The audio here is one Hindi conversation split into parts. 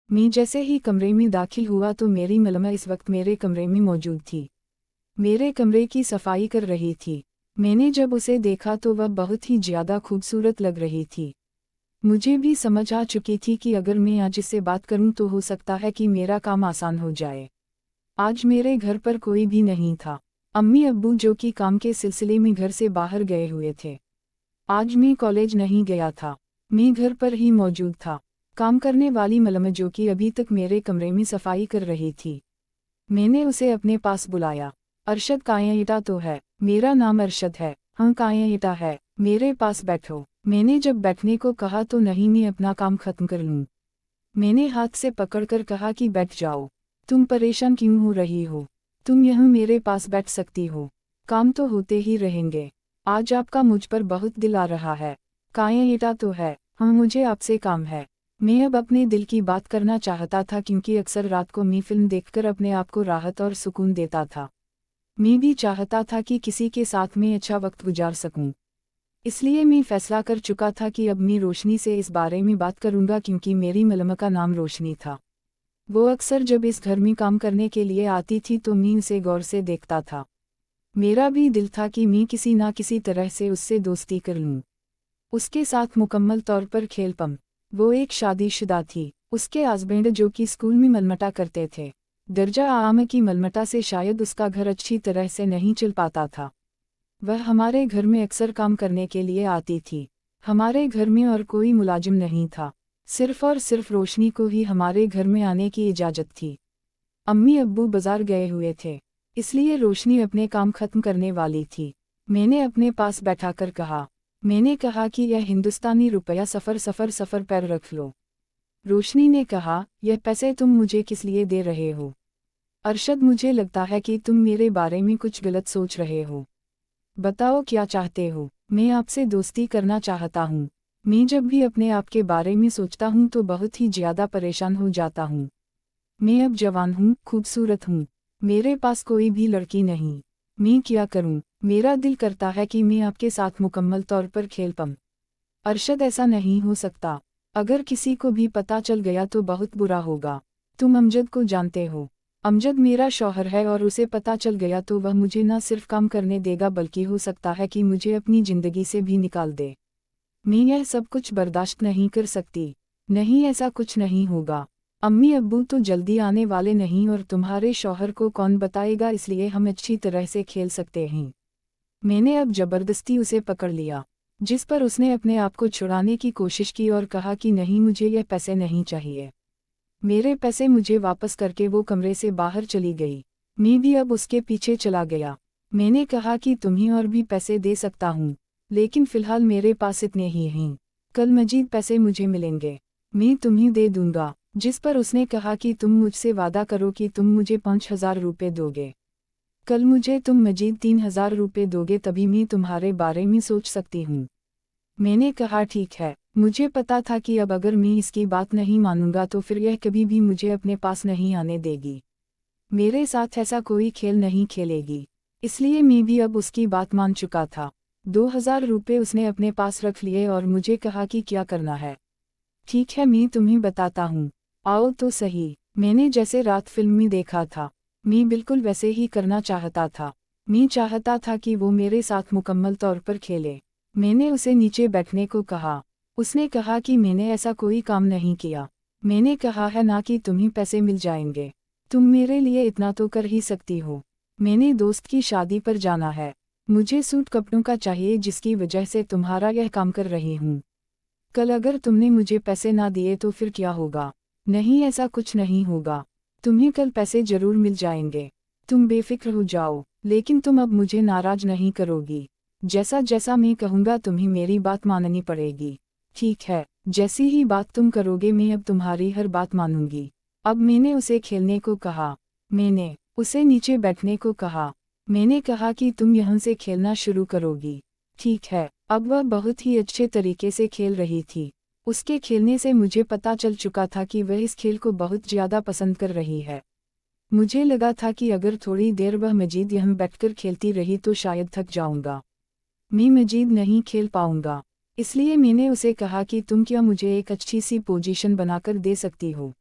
मैं जैसे ही कमरे में दाखिल हुआ तो मेरी मलमा इस वक्त मेरे कमरे में मौजूद थी। मेरे कमरे की सफाई कर रही थी। मैंने जब उसे देखा तो वह बहुत ही ज़्यादा खूबसूरत लग रही थी। मुझे भी समझ आ चुकी थी कि अगर मैं आज इससे बात करूं तो हो सकता है कि मेरा काम आसान हो जाए। आज मेरे घर पर कोई भी नहीं था। अम्मी अब्बू जो कि काम के सिलसिले में घर से बाहर गए हुए थे। आज मैं कॉलेज नहीं गया था। मैं घर पर ही मौजूद था। काम करने वाली मलम जो कि अभी तक मेरे कमरे में सफाई कर रही थी। मैंने उसे अपने पास बुलाया। अरशद कायेटा तो है। मेरा नाम अरशद है। हाँ कायेटा है, मेरे पास बैठो। मैंने जब बैठने को कहा तो नहीं, मैं अपना काम खत्म कर लूँ। मैंने हाथ से पकड़कर कहा कि बैठ जाओ। तुम परेशान क्यों हो रही हो? तुम यहाँ मेरे पास बैठ सकती हो। काम तो होते ही रहेंगे। आज आपका मुझ पर बहुत दिल आ रहा है। कायेटा तो है। हाँ मुझे आपसे काम है। मैं अब अपने दिल की बात करना चाहता था क्योंकि अक्सर रात को मैं फिल्म देखकर अपने आप को राहत और सुकून देता था। मैं भी चाहता था कि किसी के साथ में अच्छा वक्त गुजार सकूं। इसलिए मैं फैसला कर चुका था कि अब मैं रोशनी से इस बारे में बात करूंगा क्योंकि मेरी मलमा का नाम रोशनी था। वो अक्सर जब इस घर में काम करने के लिए आती थी तो मैं उसे गौर से देखता था। मेरा भी दिल था कि मैं किसी ना किसी तरह से उससे दोस्ती कर लूं। उसके साथ मुकम्मल तौर पर खेल पम। वो एक शादीशुदा थी। उसके हस्बैंड जो कि स्कूल में मलमटा करते थे। दर्जा आम की मलमटा से शायद उसका घर अच्छी तरह से नहीं चल पाता था। वह हमारे घर में अक्सर काम करने के लिए आती थी। हमारे घर में और कोई मुलाजिम नहीं था। सिर्फ और सिर्फ रोशनी को ही हमारे घर में आने की इजाज़त थी। अम्मी अब्बू बाजार गए हुए थे, इसलिए रोशनी अपने काम खत्म करने वाली थी। मैंने अपने पास बैठाकर कहा, मैंने कहा कि यह हिंदुस्तानी रुपया सफ़र सफ़र सफ़र पर रख लो। रोशनी ने कहा, यह पैसे तुम मुझे किस लिए दे रहे हो? अरशद मुझे लगता है कि तुम मेरे बारे में कुछ गलत सोच रहे हो। बताओ क्या चाहते हो? मैं आपसे दोस्ती करना चाहता हूँ। मैं जब भी अपने आप के बारे में सोचता हूँ तो बहुत ही ज़्यादा परेशान हो जाता हूँ। मैं अब जवान हूँ, खूबसूरत हूँ। मेरे पास कोई भी लड़की नहीं। मैं क्या करूँ? मेरा दिल करता है कि मैं आपके साथ मुकम्मल तौर पर खेल पाऊँ। अरशद ऐसा नहीं हो सकता। अगर किसी को भी पता चल गया तो बहुत बुरा होगा। तुम अमजद को जानते हो। अमजद मेरा शौहर है और उसे पता चल गया तो वह मुझे न सिर्फ काम करने देगा बल्कि हो सकता है कि मुझे अपनी ज़िंदगी से भी निकाल दे। मैं यह सब कुछ बर्दाश्त नहीं कर सकती। नहीं ऐसा कुछ नहीं होगा। अम्मी अब्बू तो जल्दी आने वाले नहीं और तुम्हारे शौहर को कौन बताएगा, इसलिए हम अच्छी तरह से खेल सकते हैं। मैंने अब जबरदस्ती उसे पकड़ लिया, जिस पर उसने अपने आप को छुड़ाने की कोशिश की और कहा कि नहीं मुझे यह पैसे नहीं चाहिए। मेरे पैसे मुझे वापस करके वो कमरे से बाहर चली गई। मैं भी अब उसके पीछे चला गया। मैंने कहा कि तुम्हें और भी पैसे दे सकता हूँ, लेकिन फ़िलहाल मेरे पास इतने ही हैं। कल मजीद पैसे मुझे मिलेंगे, मैं तुम्हें दे दूंगा। जिस पर उसने कहा कि तुम मुझसे वादा करो कि तुम मुझे 5,000 रुपये दोगे। कल मुझे तुम मजीद 3,000 रुपये दोगे तभी मैं तुम्हारे बारे में सोच सकती हूँ। मैंने कहा ठीक है। मुझे पता था कि अब अगर मैं इसकी बात नहीं मानूंगा तो फिर यह कभी भी मुझे अपने पास नहीं आने देगी। मेरे साथ ऐसा कोई खेल नहीं खेलेगी। इसलिए मैं भी अब उसकी बात मान चुका था। 2,000 रुपये उसने अपने पास रख लिए और मुझे कहा कि क्या करना है। ठीक है मैं तुम्हें बताता हूँ। आओ तो सही। मैंने जैसे रात फिल्म में देखा था, मैं बिल्कुल वैसे ही करना चाहता था। मैं चाहता था कि वो मेरे साथ मुकम्मल तौर पर खेले। मैंने उसे नीचे बैठने को कहा। उसने कहा कि मैंने ऐसा कोई काम नहीं किया। मैंने कहा है ना कि तुम्हें पैसे मिल जाएंगे। तुम मेरे लिए इतना तो कर ही सकती हो। मैंने दोस्त की शादी पर जाना है। मुझे सूट कपड़ों का चाहिए जिसकी वजह से तुम्हारा यह काम कर रही हूँ। कल अगर तुमने मुझे पैसे ना दिए तो फिर क्या होगा? नहीं ऐसा कुछ नहीं होगा। तुम्हें कल पैसे जरूर मिल जाएंगे। तुम बेफिक्र हो जाओ, लेकिन तुम अब मुझे नाराज नहीं करोगी। जैसा जैसा मैं कहूँगा तुम्हें मेरी बात माननी पड़ेगी। ठीक है, जैसी ही बात तुम करोगे मैं अब तुम्हारी हर बात मानूंगी। अब मैंने उसे खेलने को कहा। मैंने उसे नीचे बैठने को कहा। मैंने कहा कि तुम यहाँ से खेलना शुरू करोगी। ठीक है। अब वह बहुत ही अच्छे तरीके से खेल रही थी। उसके खेलने से मुझे पता चल चुका था कि वह इस खेल को बहुत ज़्यादा पसंद कर रही है। मुझे लगा था कि अगर थोड़ी देर वह मजीद यहाँ बैठकर खेलती रही तो शायद थक जाऊंगा। मैं मजीद नहीं खेल पाऊंगा। इसलिए मैंने उसे कहा कि तुम क्या मुझे एक अच्छी सी पोजीशन बनाकर दे सकती हो?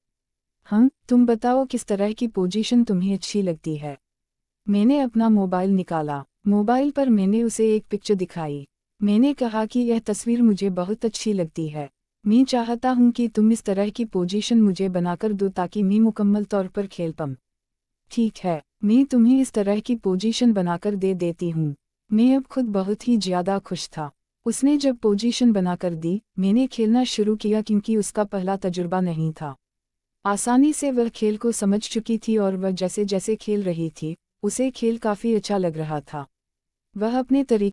हाँ, तुम बताओ किस तरह की पोजीशन तुम्हें अच्छी लगती है। मैंने अपना मोबाइल निकाला। मोबाइल पर मैंने उसे एक पिक्चर दिखाई। मैंने कहा कि यह तस्वीर मुझे बहुत अच्छी लगती है। मैं चाहता हूँ कि तुम इस तरह की पोजीशन मुझे बनाकर दो ताकि मैं मुकम्मल तौर पर खेल पाऊँ। ठीक है, मैं तुम्हें इस तरह की पोजीशन बनाकर दे देती हूँ। मैं अब खुद बहुत ही ज़्यादा खुश था। उसने जब पोजीशन बनाकर दी, मैंने खेलना शुरू किया क्योंकि उसका पहला तजुर्बा नहीं था। आसानी से वह खेल को समझ चुकी थी और वह जैसे जैसे खेल रही थी, उसे खेल काफ़ी अच्छा लग रहा था। वह अपने तरीके